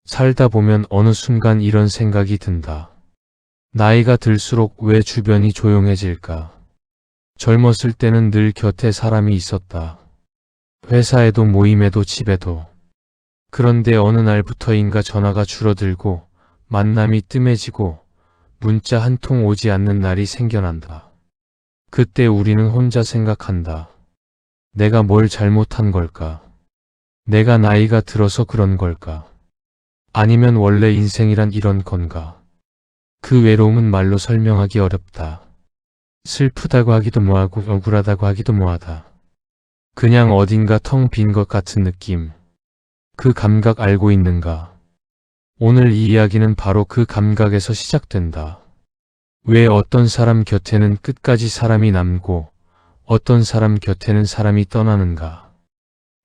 살다 보면 어느 순간 이런 생각이 든다. 나이가 들수록 왜 주변이 조용해질까? 젊었을 때는 늘 곁에 사람이 있었다. 회사에도 모임에도 집에도. 그런데 어느 날부터인가 전화가 줄어들고 만남이 뜸해지고 문자 한 통 오지 않는 날이 생겨난다. 그때 우리는 혼자 생각한다. 내가 뭘 잘못한 걸까? 내가 나이가 들어서 그런 걸까? 아니면 원래 인생이란 이런 건가? 그 외로움은 말로 설명하기 어렵다. 슬프다고 하기도 뭐하고 억울하다고 하기도 뭐하다. 그냥 어딘가 텅 빈 것 같은 느낌. 그 감각 알고 있는가? 오늘 이 이야기는 바로 그 감각에서 시작된다. 왜 어떤 사람 곁에는 끝까지 사람이 남고 어떤 사람 곁에는 사람이 떠나는가?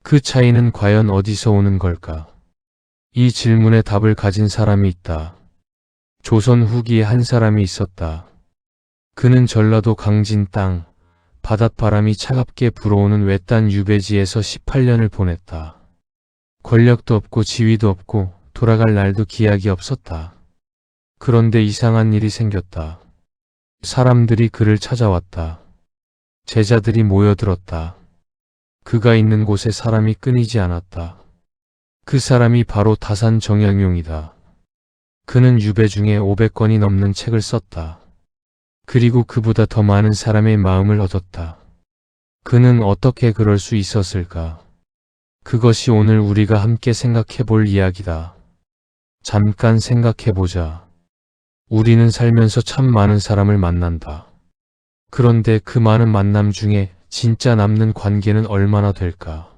그 차이는 과연 어디서 오는 걸까? 이 질문에 답을 가진 사람이 있다. 조선 후기에 한 사람이 있었다. 그는 전라도 강진 땅, 바닷바람이 차갑게 불어오는 외딴 유배지에서 18년을 보냈다. 권력도 없고 지위도 없고 돌아갈 날도 기약이 없었다. 그런데 이상한 일이 생겼다. 사람들이 그를 찾아왔다. 제자들이 모여들었다. 그가 있는 곳에 사람이 끊이지 않았다. 그 사람이 바로 다산 정약용이다. 그는 유배 중에 500권이 넘는 책을 썼다. 그리고 그보다 더 많은 사람의 마음을 얻었다. 그는 어떻게 그럴 수 있었을까? 그것이 오늘 우리가 함께 생각해 볼 이야기다. 잠깐 생각해 보자. 우리는 살면서 참 많은 사람을 만난다. 그런데 그 많은 만남 중에 진짜 남는 관계는 얼마나 될까?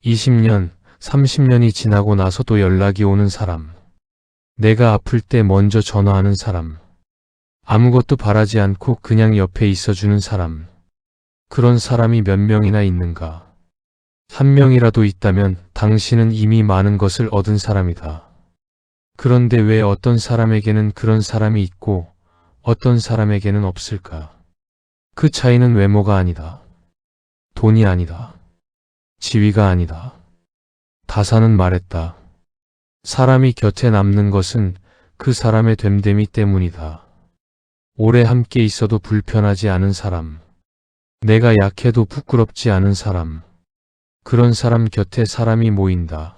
20년, 30년이 지나고 나서도 연락이 오는 사람. 내가 아플 때 먼저 전화하는 사람. 아무것도 바라지 않고 그냥 옆에 있어주는 사람. 그런 사람이 몇 명이나 있는가? 한 명이라도 있다면 당신은 이미 많은 것을 얻은 사람이다. 그런데 왜 어떤 사람에게는 그런 사람이 있고 어떤 사람에게는 없을까? 그 차이는 외모가 아니다. 돈이 아니다. 지위가 아니다. 다산은 말했다. 사람이 곁에 남는 것은 그 사람의 됨됨이 때문이다. 오래 함께 있어도 불편하지 않은 사람. 내가 약해도 부끄럽지 않은 사람. 그런 사람 곁에 사람이 모인다.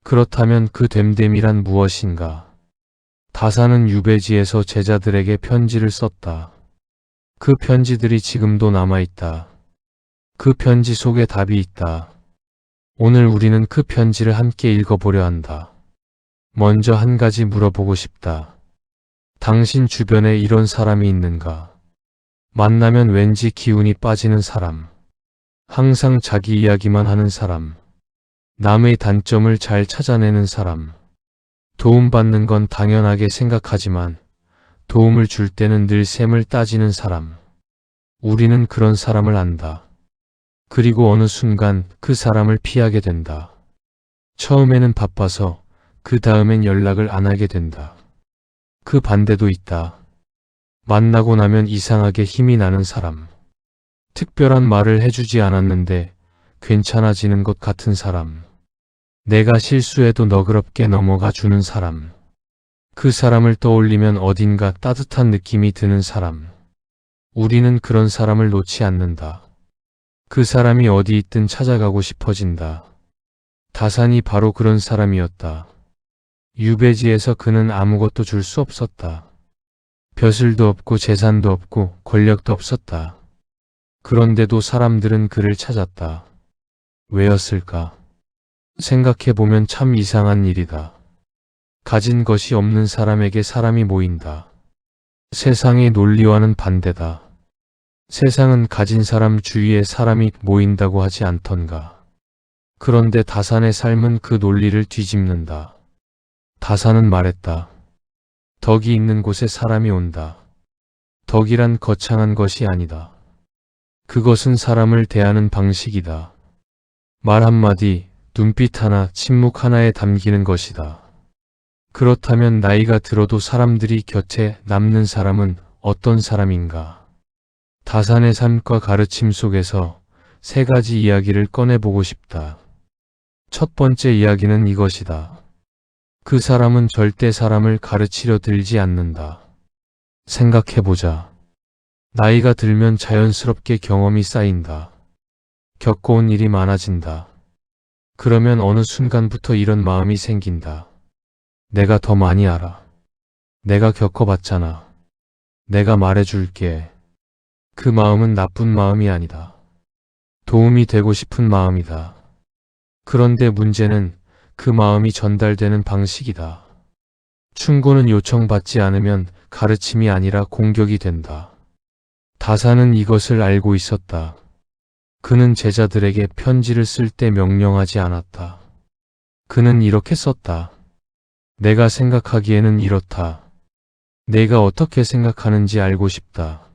그렇다면 그 됨됨이란 무엇인가? 다산은 유배지에서 제자들에게 편지를 썼다. 그 편지들이 지금도 남아있다. 그 편지 속에 답이 있다. 오늘 우리는 그 편지를 함께 읽어보려 한다. 먼저 한 가지 물어보고 싶다. 당신 주변에 이런 사람이 있는가? 만나면 왠지 기운이 빠지는 사람. 항상 자기 이야기만 하는 사람. 남의 단점을 잘 찾아내는 사람. 도움받는 건 당연하게 생각하지만 도움을 줄 때는 늘 셈을 따지는 사람. 우리는 그런 사람을 안다. 그리고 어느 순간 그 사람을 피하게 된다. 처음에는 바빠서 그 다음엔 연락을 안 하게 된다. 그 반대도 있다. 만나고 나면 이상하게 힘이 나는 사람. 특별한 말을 해주지 않았는데 괜찮아지는 것 같은 사람. 내가 실수해도 너그럽게 넘어가 주는 사람. 그 사람을 떠올리면 어딘가 따뜻한 느낌이 드는 사람. 우리는 그런 사람을 놓지 않는다. 그 사람이 어디 있든 찾아가고 싶어진다. 다산이 바로 그런 사람이었다. 유배지에서 그는 아무것도 줄 수 없었다. 벼슬도 없고 재산도 없고 권력도 없었다. 그런데도 사람들은 그를 찾았다. 왜였을까? 생각해보면 참 이상한 일이다. 가진 것이 없는 사람에게 사람이 모인다. 세상의 논리와는 반대다. 세상은 가진 사람 주위에 사람이 모인다고 하지 않던가. 그런데 다산의 삶은 그 논리를 뒤집는다. 다산은 말했다. 덕이 있는 곳에 사람이 온다. 덕이란 거창한 것이 아니다. 그것은 사람을 대하는 방식이다. 말 한마디, 눈빛 하나, 침묵 하나에 담기는 것이다. 그렇다면 나이가 들어도 사람들이 곁에 남는 사람은 어떤 사람인가? 다산의 삶과 가르침 속에서 세 가지 이야기를 꺼내보고 싶다. 첫 번째 이야기는 이것이다. 그 사람은 절대 사람을 가르치려 들지 않는다. 생각해보자. 나이가 들면 자연스럽게 경험이 쌓인다. 겪어온 일이 많아진다. 그러면 어느 순간부터 이런 마음이 생긴다. 내가 더 많이 알아. 내가 겪어봤잖아. 내가 말해줄게. 그 마음은 나쁜 마음이 아니다. 도움이 되고 싶은 마음이다. 그런데 문제는 그 마음이 전달되는 방식이다. 충고는 요청받지 않으면 가르침이 아니라 공격이 된다. 다사는 이것을 알고 있었다. 그는 제자들에게 편지를 쓸 때 명령하지 않았다. 그는 이렇게 썼다. 내가 생각하기에는 이렇다. 내가 어떻게 생각하는지 알고 싶다.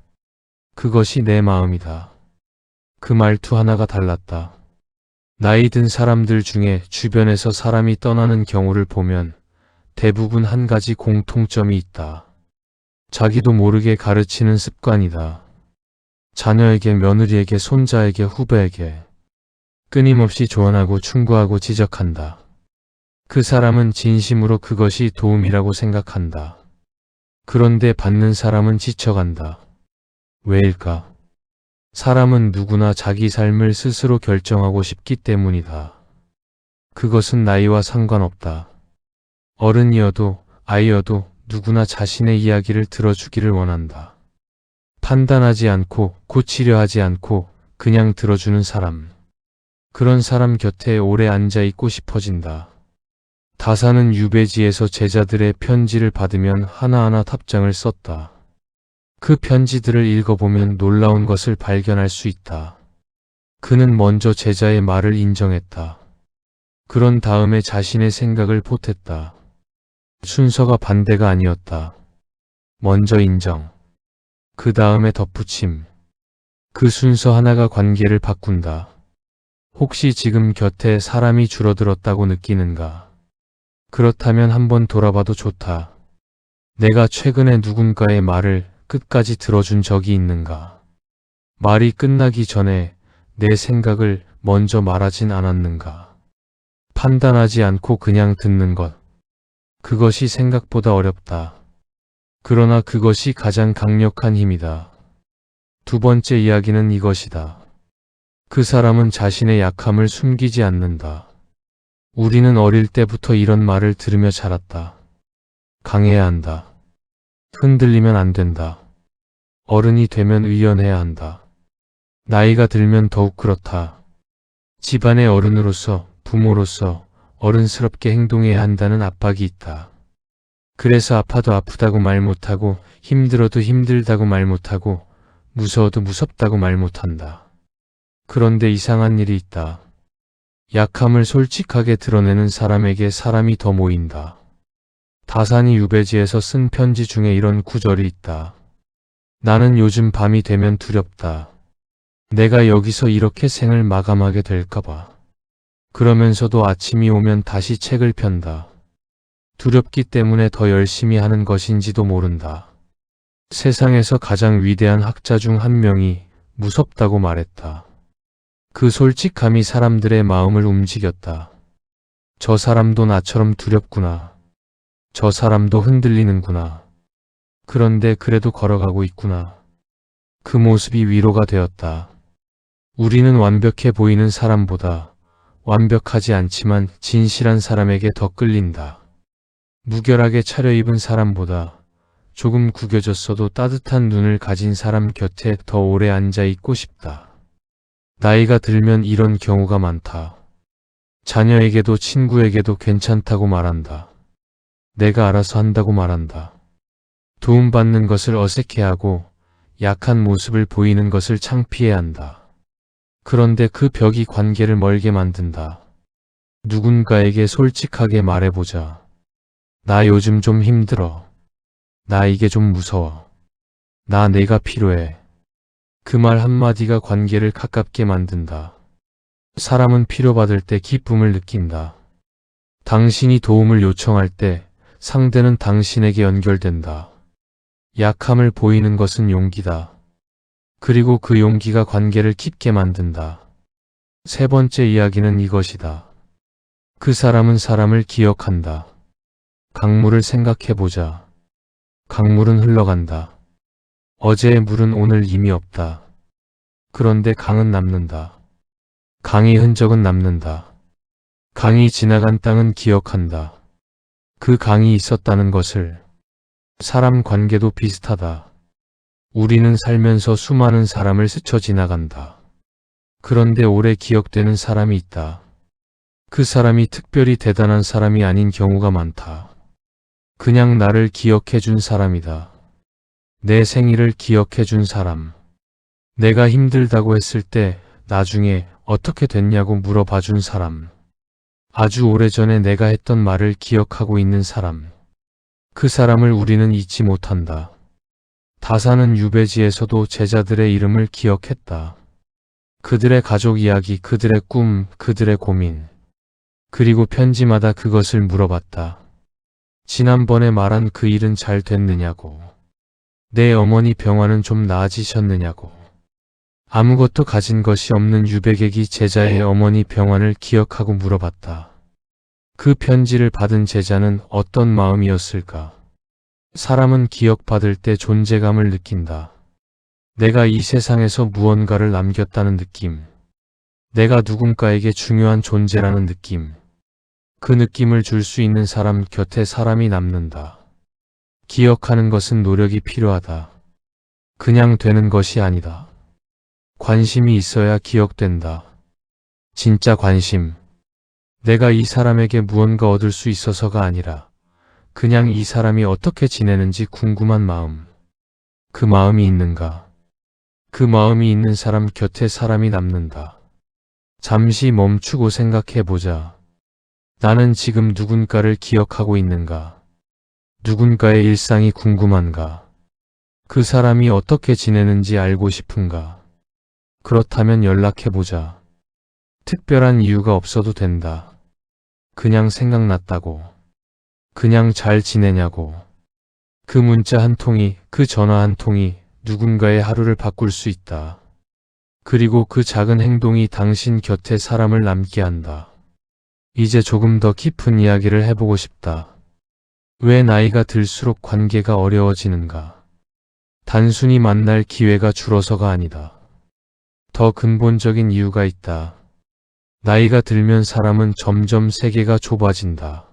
그것이 내 마음이다. 그 말투 하나가 달랐다. 나이 든 사람들 중에 주변에서 사람이 떠나는 경우를 보면 대부분 한 가지 공통점이 있다. 자기도 모르게 가르치는 습관이다. 자녀에게, 며느리에게, 손자에게, 후배에게 끊임없이 조언하고 충고하고 지적한다. 그 사람은 진심으로 그것이 도움이라고 생각한다. 그런데 받는 사람은 지쳐간다. 왜일까? 사람은 누구나 자기 삶을 스스로 결정하고 싶기 때문이다. 그것은 나이와 상관없다. 어른이어도 아이여도 누구나 자신의 이야기를 들어주기를 원한다. 판단하지 않고 고치려 하지 않고 그냥 들어주는 사람. 그런 사람 곁에 오래 앉아 있고 싶어진다. 다사는 유배지에서 제자들의 편지를 받으면 하나하나 답장을 썼다. 그 편지들을 읽어보면 놀라운 것을 발견할 수 있다. 그는 먼저 제자의 말을 인정했다. 그런 다음에 자신의 생각을 보탰다. 순서가 반대가 아니었다. 먼저 인정. 그 다음에 덧붙임. 그 순서 하나가 관계를 바꾼다. 혹시 지금 곁에 사람이 줄어들었다고 느끼는가? 그렇다면 한번 돌아봐도 좋다. 내가 최근에 누군가의 말을 끝까지 들어준 적이 있는가? 말이 끝나기 전에 내 생각을 먼저 말하진 않았는가? 판단하지 않고 그냥 듣는 것. 그것이 생각보다 어렵다. 그러나 그것이 가장 강력한 힘이다. 두 번째 이야기는 이것이다. 그 사람은 자신의 약함을 숨기지 않는다. 우리는 어릴 때부터 이런 말을 들으며 자랐다. 강해야 한다. 흔들리면 안 된다. 어른이 되면 의연해야 한다. 나이가 들면 더욱 그렇다. 집안의 어른으로서, 부모로서 어른스럽게 행동해야 한다는 압박이 있다. 그래서 아파도 아프다고 말 못하고, 힘들어도 힘들다고 말 못하고, 무서워도 무섭다고 말 못한다. 그런데 이상한 일이 있다. 약함을 솔직하게 드러내는 사람에게 사람이 더 모인다. 다산이 유배지에서 쓴 편지 중에 이런 구절이 있다. 나는 요즘 밤이 되면 두렵다. 내가 여기서 이렇게 생을 마감하게 될까봐. 그러면서도 아침이 오면 다시 책을 편다. 두렵기 때문에 더 열심히 하는 것인지도 모른다. 세상에서 가장 위대한 학자 중 한 명이 무섭다고 말했다. 그 솔직함이 사람들의 마음을 움직였다. 저 사람도 나처럼 두렵구나. 저 사람도 흔들리는구나. 그런데 그래도 걸어가고 있구나. 그 모습이 위로가 되었다. 우리는 완벽해 보이는 사람보다 완벽하지 않지만 진실한 사람에게 더 끌린다. 무결하게 차려입은 사람보다 조금 구겨졌어도 따뜻한 눈을 가진 사람 곁에 더 오래 앉아 있고 싶다. 나이가 들면 이런 경우가 많다. 자녀에게도 친구에게도 괜찮다고 말한다. 내가 알아서 한다고 말한다. 도움받는 것을 어색해하고 약한 모습을 보이는 것을 창피해 한다. 그런데 그 벽이 관계를 멀게 만든다. 누군가에게 솔직하게 말해보자. 나 요즘 좀 힘들어. 나 이게 좀 무서워. 나 내가 필요해. 그 말 한마디가 관계를 가깝게 만든다. 사람은 필요받을 때 기쁨을 느낀다. 당신이 도움을 요청할 때 상대는 당신에게 연결된다. 약함을 보이는 것은 용기다. 그리고 그 용기가 관계를 깊게 만든다. 세 번째 이야기는 이것이다. 그 사람은 사람을 기억한다. 강물을 생각해보자. 강물은 흘러간다. 어제의 물은 오늘 이미 없다. 그런데 강은 남는다. 강의 흔적은 남는다. 강이 지나간 땅은 기억한다. 그 강이 있었다는 것을. 사람 관계도 비슷하다. 우리는 살면서 수많은 사람을 스쳐 지나간다. 그런데 오래 기억되는 사람이 있다. 그 사람이 특별히 대단한 사람이 아닌 경우가 많다. 그냥 나를 기억해준 사람이다. 내 생일을 기억해준 사람. 내가 힘들다고 했을 때 나중에 어떻게 됐냐고 물어봐준 사람. 아주 오래전에 내가 했던 말을 기억하고 있는 사람. 그 사람을 우리는 잊지 못한다. 다사는 유배지에서도 제자들의 이름을 기억했다. 그들의 가족 이야기, 그들의 꿈, 그들의 고민. 그리고 편지마다 그것을 물어봤다. 지난번에 말한 그 일은 잘 됐느냐고. 내 어머니 병환은 좀 나아지셨느냐고. 아무것도 가진 것이 없는 유배객이 제자의 어머니 병환을 기억하고 물어봤다. 그 편지를 받은 제자는 어떤 마음이었을까? 사람은 기억받을 때 존재감을 느낀다. 내가 이 세상에서 무언가를 남겼다는 느낌. 내가 누군가에게 중요한 존재라는 느낌. 그 느낌을 줄 수 있는 사람 곁에 사람이 남는다. 기억하는 것은 노력이 필요하다. 그냥 되는 것이 아니다. 관심이 있어야 기억된다. 진짜 관심. 내가 이 사람에게 무언가 얻을 수 있어서가 아니라 그냥 이 사람이 어떻게 지내는지 궁금한 마음. 그 마음이 있는가? 그 마음이 있는 사람 곁에 사람이 남는다. 잠시 멈추고 생각해보자. 나는 지금 누군가를 기억하고 있는가? 누군가의 일상이 궁금한가? 그 사람이 어떻게 지내는지 알고 싶은가? 그렇다면 연락해보자. 특별한 이유가 없어도 된다. 그냥 생각났다고. 그냥 잘 지내냐고. 그 문자 한 통이, 그 전화 한 통이 누군가의 하루를 바꿀 수 있다. 그리고 그 작은 행동이 당신 곁에 사람을 남게 한다. 이제 조금 더 깊은 이야기를 해보고 싶다. 왜 나이가 들수록 관계가 어려워지는가? 단순히 만날 기회가 줄어서가 아니다. 더 근본적인 이유가 있다. 나이가 들면 사람은 점점 세계가 좁아진다.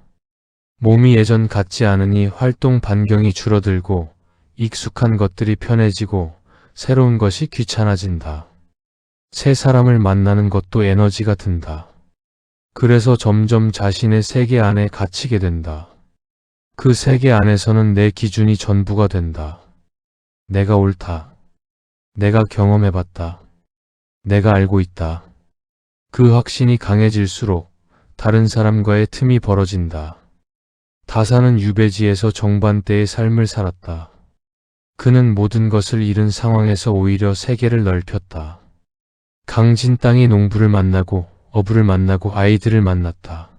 몸이 예전 같지 않으니 활동 반경이 줄어들고 익숙한 것들이 편해지고 새로운 것이 귀찮아진다. 새 사람을 만나는 것도 에너지가 든다. 그래서 점점 자신의 세계 안에 갇히게 된다. 그 세계 안에서는 내 기준이 전부가 된다. 내가 옳다. 내가 경험해봤다. 내가 알고 있다. 그 확신이 강해질수록 다른 사람과의 틈이 벌어진다. 다사는 유배지에서 정반대의 삶을 살았다. 그는 모든 것을 잃은 상황에서 오히려 세계를 넓혔다. 강진 땅의 농부를 만나고 어부를 만나고 아이들을 만났다.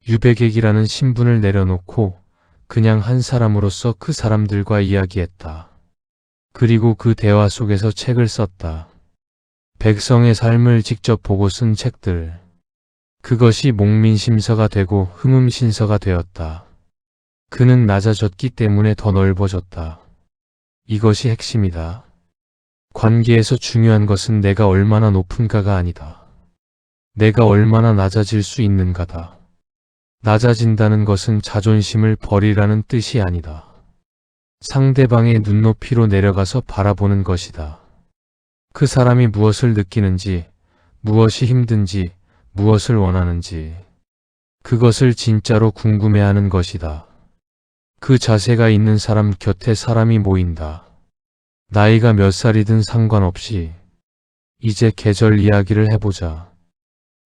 유배객이라는 신분을 내려놓고 그냥 한 사람으로서 그 사람들과 이야기했다. 그리고 그 대화 속에서 책을 썼다. 백성의 삶을 직접 보고 쓴 책들. 그것이 목민심서가 되고 흠음신서가 되었다. 그는 낮아졌기 때문에 더 넓어졌다. 이것이 핵심이다. 관계에서 중요한 것은 내가 얼마나 높은가가 아니다. 내가 얼마나 낮아질 수 있는가다. 낮아진다는 것은 자존심을 버리라는 뜻이 아니다. 상대방의 눈높이로 내려가서 바라보는 것이다. 그 사람이 무엇을 느끼는지, 무엇이 힘든지, 무엇을 원하는지, 그것을 진짜로 궁금해하는 것이다. 그 자세가 있는 사람 곁에 사람이 모인다. 나이가 몇 살이든 상관없이 이제 계절 이야기를 해보자.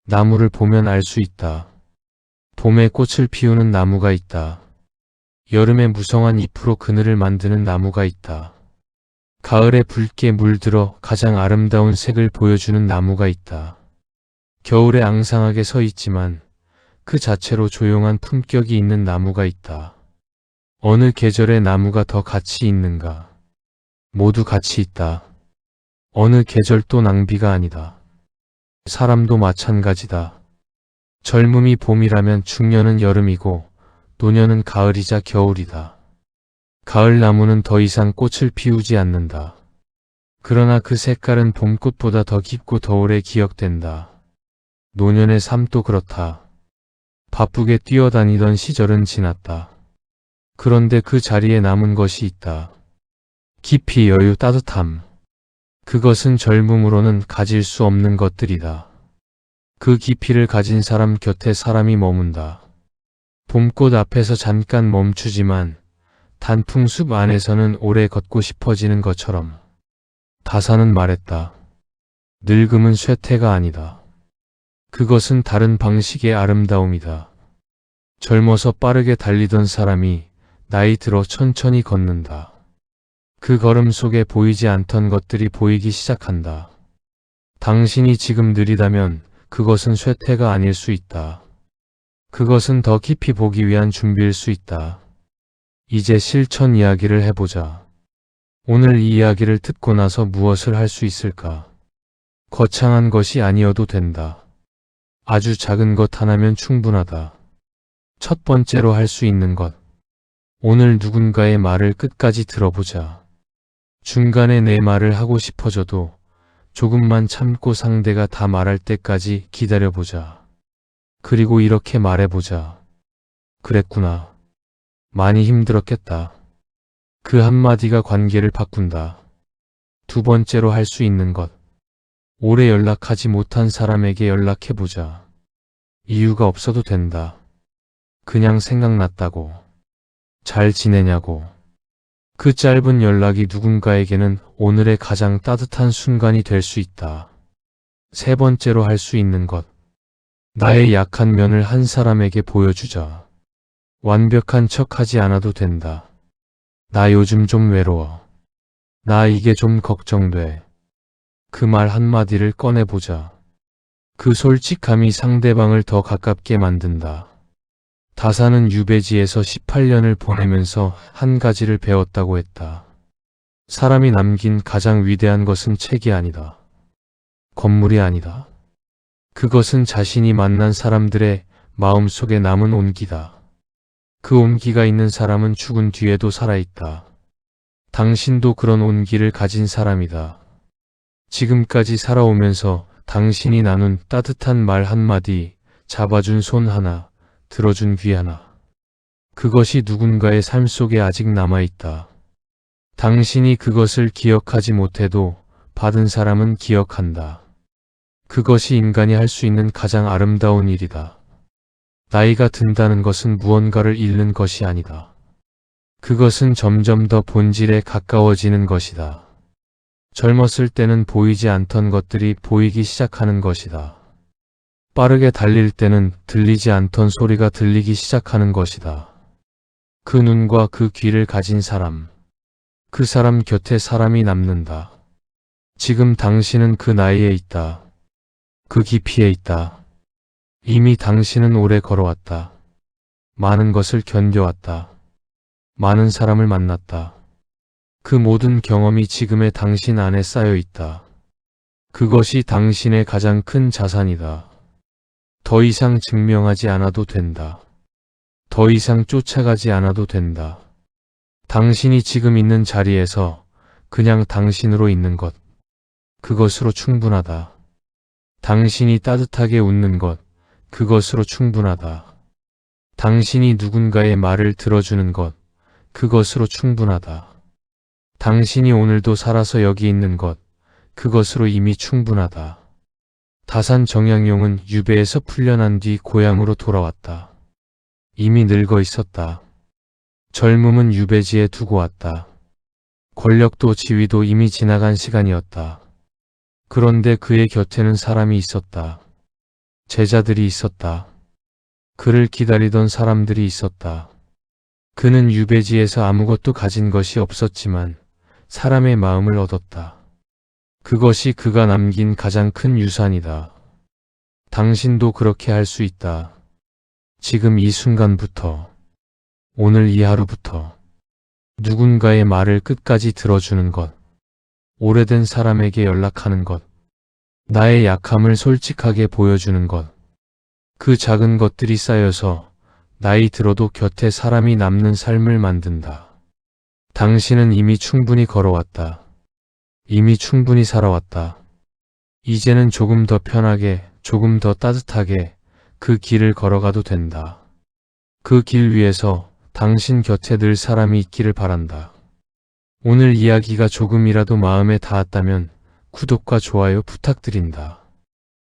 나무를 보면 알 수 있다. 봄에 꽃을 피우는 나무가 있다. 여름에 무성한 잎으로 그늘을 만드는 나무가 있다. 가을에 붉게 물들어 가장 아름다운 색을 보여주는 나무가 있다. 겨울에 앙상하게 서 있지만 그 자체로 조용한 품격이 있는 나무가 있다. 어느 계절의 나무가 더 가치 있는가? 모두 가치 있다. 어느 계절도 낭비가 아니다. 사람도 마찬가지다. 젊음이 봄이라면 중년은 여름이고 노년은 가을이자 겨울이다. 가을 나무는 더 이상 꽃을 피우지 않는다. 그러나 그 색깔은 봄꽃보다 더 깊고 더 오래 기억된다. 노년의 삶도 그렇다. 바쁘게 뛰어다니던 시절은 지났다. 그런데 그 자리에 남은 것이 있다. 깊이, 여유, 따뜻함. 그것은 젊음으로는 가질 수 없는 것들이다. 그 깊이를 가진 사람 곁에 사람이 머문다. 봄꽃 앞에서 잠깐 멈추지만 단풍숲 안에서는 오래 걷고 싶어지는 것처럼. 다사는 말했다. 늙음은 쇠퇴가 아니다. 그것은 다른 방식의 아름다움이다. 젊어서 빠르게 달리던 사람이 나이 들어 천천히 걷는다. 그 걸음 속에 보이지 않던 것들이 보이기 시작한다. 당신이 지금 느리다면 그것은 쇠퇴가 아닐 수 있다. 그것은 더 깊이 보기 위한 준비일 수 있다. 이제 실천 이야기를 해보자. 오늘 이 이야기를 듣고 나서 무엇을 할 수 있을까? 거창한 것이 아니어도 된다. 아주 작은 것 하나면 충분하다. 첫 번째로 할 수 있는 것. 오늘 누군가의 말을 끝까지 들어보자. 중간에 내 말을 하고 싶어져도 조금만 참고 상대가 다 말할 때까지 기다려보자. 그리고 이렇게 말해보자. 그랬구나. 많이 힘들었겠다. 그 한마디가 관계를 바꾼다. 두 번째로 할 수 있는 것. 오래 연락하지 못한 사람에게 연락해보자. 이유가 없어도 된다. 그냥 생각났다고. 잘 지내냐고. 그 짧은 연락이 누군가에게는 오늘의 가장 따뜻한 순간이 될 수 있다. 세 번째로 할 수 있는 것. 나의 약한 면을 한 사람에게 보여주자. 완벽한 척하지 않아도 된다. 나 요즘 좀 외로워. 나 이게 좀 걱정돼. 그 말 한마디를 꺼내보자. 그 솔직함이 상대방을 더 가깝게 만든다. 다사는 유배지에서 18년을 보내면서 한 가지를 배웠다고 했다. 사람이 남긴 가장 위대한 것은 책이 아니다. 건물이 아니다. 그것은 자신이 만난 사람들의 마음속에 남은 온기다. 그 온기가 있는 사람은 죽은 뒤에도 살아있다. 당신도 그런 온기를 가진 사람이다. 지금까지 살아오면서 당신이 나눈 따뜻한 말 한마디, 잡아준 손 하나, 들어준 귀 하나. 그것이 누군가의 삶 속에 아직 남아있다. 당신이 그것을 기억하지 못해도 받은 사람은 기억한다. 그것이 인간이 할 수 있는 가장 아름다운 일이다. 나이가 든다는 것은 무언가를 잃는 것이 아니다. 그것은 점점 더 본질에 가까워지는 것이다. 젊었을 때는 보이지 않던 것들이 보이기 시작하는 것이다. 빠르게 달릴 때는 들리지 않던 소리가 들리기 시작하는 것이다. 그 눈과 그 귀를 가진 사람, 그 사람 곁에 사람이 남는다. 지금 당신은 그 나이에 있다. 그 깊이에 있다. 이미 당신은 오래 걸어왔다. 많은 것을 견뎌왔다. 많은 사람을 만났다. 그 모든 경험이 지금의 당신 안에 쌓여 있다. 그것이 당신의 가장 큰 자산이다. 더 이상 증명하지 않아도 된다. 더 이상 쫓아가지 않아도 된다. 당신이 지금 있는 자리에서 그냥 당신으로 있는 것. 그것으로 충분하다. 당신이 따뜻하게 웃는 것. 그것으로 충분하다. 당신이 누군가의 말을 들어주는 것. 그것으로 충분하다. 당신이 오늘도 살아서 여기 있는 것. 그것으로 이미 충분하다. 다산 정약용은 유배에서 풀려난 뒤 고향으로 돌아왔다. 이미 늙어 있었다. 젊음은 유배지에 두고 왔다. 권력도 지위도 이미 지나간 시간이었다. 그런데 그의 곁에는 사람이 있었다. 제자들이 있었다. 그를 기다리던 사람들이 있었다. 그는 유배지에서 아무것도 가진 것이 없었지만 사람의 마음을 얻었다. 그것이 그가 남긴 가장 큰 유산이다. 당신도 그렇게 할 수 있다. 지금 이 순간부터, 오늘 이 하루부터 누군가의 말을 끝까지 들어주는 것, 오래된 사람에게 연락하는 것, 나의 약함을 솔직하게 보여주는 것, 그 작은 것들이 쌓여서 나이 들어도 곁에 사람이 남는 삶을 만든다. 당신은 이미 충분히 걸어왔다. 이미 충분히 살아왔다. 이제는 조금 더 편하게, 조금 더 따뜻하게 그 길을 걸어가도 된다. 그 길 위에서 당신 곁에 늘 사람이 있기를 바란다. 오늘 이야기가 조금이라도 마음에 닿았다면 구독과 좋아요 부탁드린다.